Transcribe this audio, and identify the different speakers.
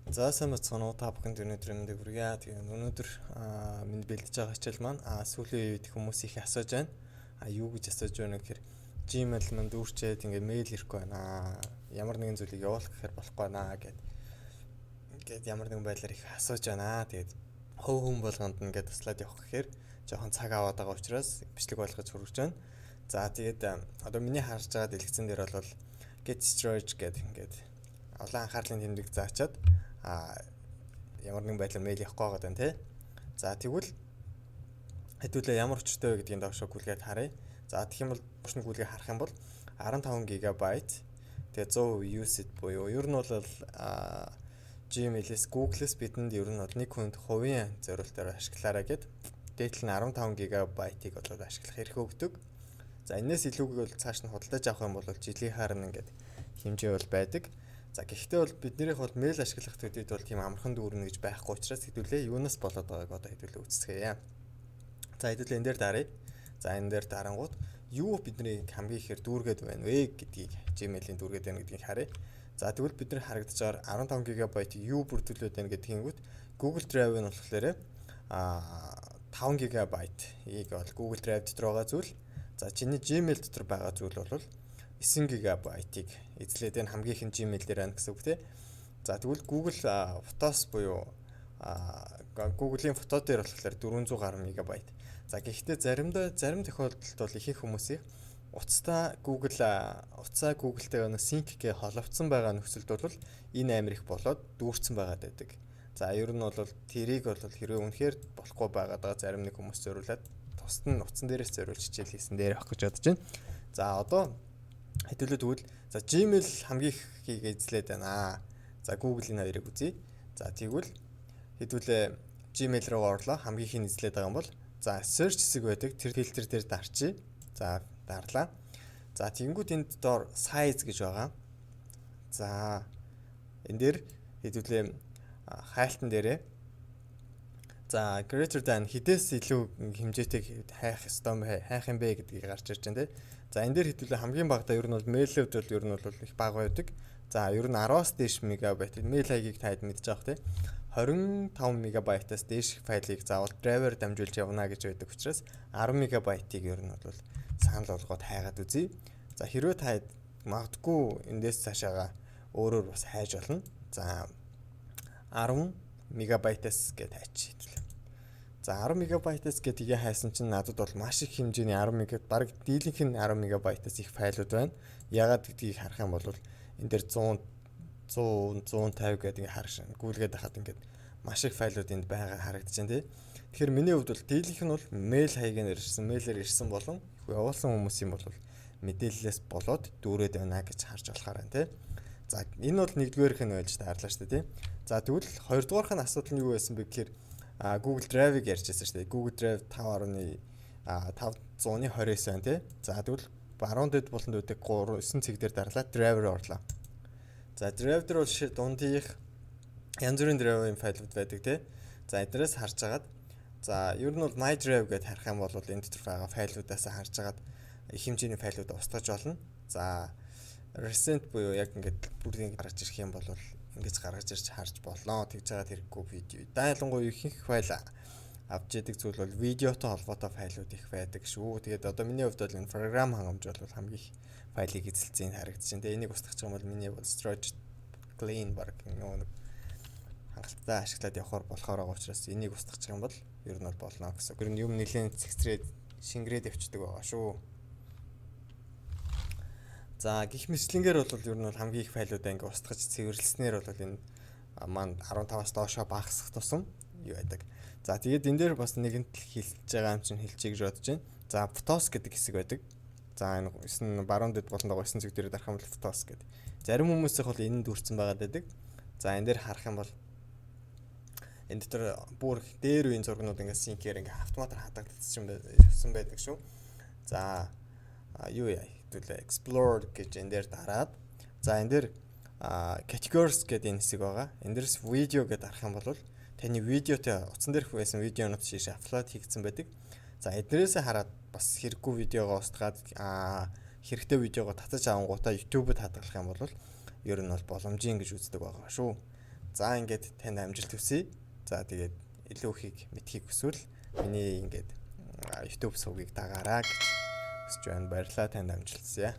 Speaker 1: За сайн бацхан та бүхэнд өнөөдөр мэндийг хүргье. Тэгээ өнөөдөр минь бэлдэж байгаа хичээл маань сүүлийн үед хүмүүс их асууж байна. Юу гэж асууж байна гэхээр Gmail маань дүүрчээд ингээ мэйл ирэхгүй байна. Ямар нэгэн зүйлийг явуулах гэхээр болохгүй байна гэд ямар нэгэн байдлаар их асууж байна. Тэгээд хөв хүн болгонд ингээ туслаад явах гэхээр жоохон цаг аваад байгаа учраас бичлэг болгож хүргэж байна. За тэгээд одоо миний харж байгаа дэлгэцэн дээр бол get storage гэдэг ингээд олон анхаарлын тэмдэг заачаад ямар нэгэн байдлаар мэйл явахгүй байгаа даа тий. За тэгвэл хэдүүлээ ямар өчтэй вэ гэдгийг доошоо гүйлгээд харъя. За тэгэх юм бол доош нь гүйлгээ харах юм бол 15 GB тэгээ 100% usage буюу ер нь бол Gmail-с Google-с бидэнд ер нь бол нэг хүнд хувийн зориултаар ашиглаарай гэд дээдл нь 15 GB-ыг бол ашиглах эрх өгдөг. За энэс илүүг бол цааш нь худалдаж авах юм бол жилийнхаар нь ингээд хэмжээ бол байдаг. За гэхдээ бол биднийх бол мэйл ашиглах төдийд бол тийм амархан дүүрнэ гэж байхгүй учраас хэдүүлээ юунаас болоод байгааг одоо хэдүүлээ үзцгээе. За хэдүүлээ энэ дээр даръя. За энэ дээр дарангууд юу бидний хамгийн ихээр дүүргээд байна вэ гэдгийг Gmail-ийн дүүргээд байна гэдгийг харъя. За тэгвэл бид нар харагдаж байгаа 15 GB юу бүрдүүлээд байна гэдгийгүүд Google Drive нь болохоор 5 GB-ийг бол Google Drive дотор байгаа зүйл. За чиний Gmail дотор байгаа зүйл бол 9 GB-ийг эзлээд энэ хамгийн ихэн Gmail дээр байна гэсэн үг тийм. За тэгвэл Google Photos буюу Google-ийн фото дээр болохоор 400 гаруй MB. За гэхдээ зарим тохиолдолд бол ихэнх хүмүүсийн уцаа Google-тэй синк гэ холбогдсон байгаа нөхцөлд бол энэ амир их болоод дүүрсэн байгаад байдаг. За ер нь бол тэрийг бол хэрвээ үнэхээр болохгүй байгаа зарим нэг хүмүүс зориулаад тусад нь утсан дээрээс зориулж хичээл хийсэн дээр авах гэж бодож байна. За одоо хэдүүлээ тэгвэл за Gmail хамгийн ихийг эзлээд байна. За Google-ийн хоёрыг үзье. За тэгвэл хэдүүлээ Gmail руу орлоо хамгийн ихийг эзлээд байгаа юм бол за search хэсэг байдаг. Тэр фильтр дээр дарчие. За дарлаа. За тэгэнгүүт энд доор size гэж байгаа. За энэ дээр хэдүүлээ хайлтан дээрээ за greater than хэдээс илүү хэмжээтэй хайх юм бэ гэдгийг гарч ирж байна те. За энэ дээр хэдүүлээ хамгийн багадаа ер нь бол мэйлүүд бол ер нь бол их бага байдаг. За ер нь 10-аас дээш мегабайт мэйл хаягийг таад мэдж байгаа те. 25 мегабайтаас дээш файлыг заавал драйвер дамжуулж явна гэж байдаг учраас 10 мегабайтыг ер нь бол санал болгоод хайгаад үзье. За хэрвээ та магадгүй эндээс цаашаага өөрөөр бас хайж болно. За 10 мегабайтаас гэж хайчих хэвлээ. За 10 мегабайтаас гэдгийг хайсан чинь надад бол маш их хэмжээний 10 мегабайт баг дийлэнх нь 10 мегабайтаас их файлууд байна. Ягаад гэдгийг харах юм бол энэ дээр 150 гэдэг харах шин гүйлгээд хахад ингээд маш их файлууд энд байгаа харагдаж байна тий. Тэгэхээр миний хувьд бол дийлэнх нь бол мэйл хаягаар мэйлээр ирсэн болон явуулсан хүмүүсийн бол мэдээллээс болоод дүүрээд байна гэж харж болохоор байна тий. За энэ бол нэгдүгээрх нь байлж таарлаа шүү дээ тий. За тэгвэл хоёрдугаарх нь асуудал нь юу байсан бэ гэхээр Google Drive-ыг ярьжсэн шүү дээ. Google Drive 5.529 байна тий. За тэгвэл баруун дэд болонд үүдэг 9 цэг дээр дарлаа Drive руу орлоо. За Drive дээр бол дундийнх янз бүрийн Drive-ийн файлууд байдаг тий. За эднээс харж агаад за ер нь бол My Drive гэдээ харах юм бол энэ дотор байгаа файлуудаас харж агаад их хэмжээний файлууд устгаж болно. За recent буюу яг ингээд бүрийн гаргаж ирэх юм бол ингэж гаргаж ирж харж болно. Тэгж байгаа хэрэггүй видео. Ялангуяа ихэнх файл авч яадаг зүйл бол видеотой холбоотой файлууд их байдаг шүү. Тэгээд одоо миний хувьд бол энэ програм хангамж бол хамгийн их файлыг эзэлцэн харагдаж байна. Тэгээд энийг устгах юм бол миний бол storage clean баг нэг хангалттай ашиглаад явахаар болохоор байгаа учраас энийг устгах юм бол ер нь бол болно гэсэн. Гэр нь юм нэлээд цэгцрээд шингрээд явчихдаг байгаа шүү. За гих мэтлэнгээр бол ер нь бол хамгийн их файлуудаа ингээ устгаж цэвэрлснээр бол энэ маань 15-аас доошоо багасгах тусам юу байдаг. За тэгээд энэ дээр бас нэгэнт хэлж байгаа юм чинь хэлчихье гэж бодож байна. За Photos гэдэг хэсэг байдаг. За энэ баруун дэд болонд байгаа 9 цэг дээр дарах юм бол Photos гэдэг. Зарим хүмүүсийнх бол энэ дүүрсэн байгаад байдаг. За энэ дээр харах юм бол энэ дотор бүр дээр үеийн зургнууд ингээ синкээр ингээ автоматар хадагдсан байдаг шүү. За юу яа хэвлээ explore гэж энэ дээр дараад за энэ дээр categories гэдэг энэ хэсэг байгаа. Энэ дээрс видео гэдэг дарах юм бол таны видеотой утсан дээрх байсан видеонууд шийш апплод хийгдсэн байдаг. За эднэрээс хараад бас хэрэггүй видеогоо устгаад хэрэгтэй видеогоо татаж авангуудаа YouTube-д хадгалах юм бол ер нь бол боломжийн гэж үздэг байгаа шүү. За ингээд танд амжилт хүсье. За тэгээд илүү ихийг мэдхийг хүсвэл миний ингээд YouTube сувгийг дагаараа гэж хүсэж байна. Баярлалаа, танд амжилт хүсье.